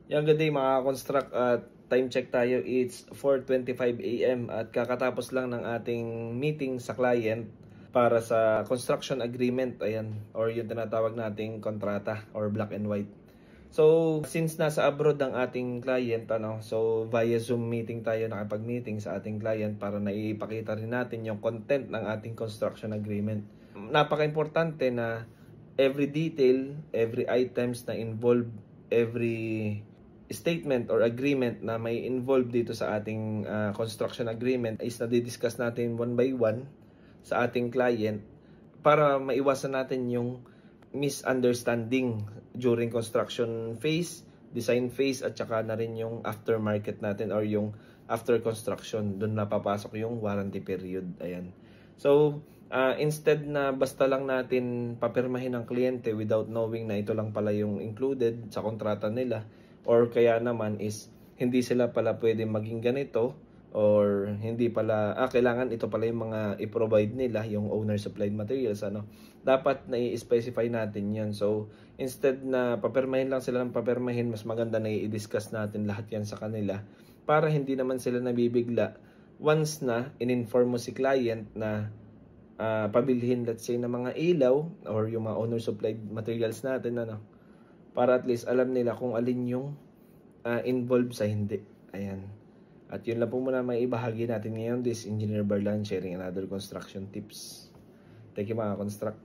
Yung good day mga construct at time check tayo, it's 4:25 AM at kakatapos lang ng ating meeting sa client para sa construction agreement, ayan, or yung tinatawag nating kontrata or black and white. So since nasa abroad ang ating client, so via Zoom meeting tayo nakipag-meeting sa ating client para naipakita rin natin yung content ng ating construction agreement. Napaka-importante na every detail, every items na involved, every statement or agreement na may involved dito sa ating construction agreement is nadidiscuss natin one by one sa ating client para maiwasan natin yung misunderstanding during construction phase, design phase, at saka na rin yung aftermarket natin or yung after construction. Doon napapasok yung warranty period. Ayan. So, instead na basta lang natin papirmahin ng kliyente without knowing na ito lang pala yung included sa kontrata nila, or kaya naman is hindi sila pala pwede maging ganito, or hindi pala kailangan ito pala yung mga i-provide nila, yung owner supplied materials, dapat na i-specify natin yan. So instead na papirmahin lang sila ng papirmahin, mas maganda na i-discuss natin lahat yan sa kanila para hindi naman sila nabibigla once na in-inform mo si client na pabilhin, let's say, na mga ilaw or yung mga owner supplied materials natin, para at least alam nila kung alin yung involved sa hindi. Ayan. At yun lang po muna may ibahagi natin ngayon. This Engineer Barlan sharing another construction tips. Thank you mga construct.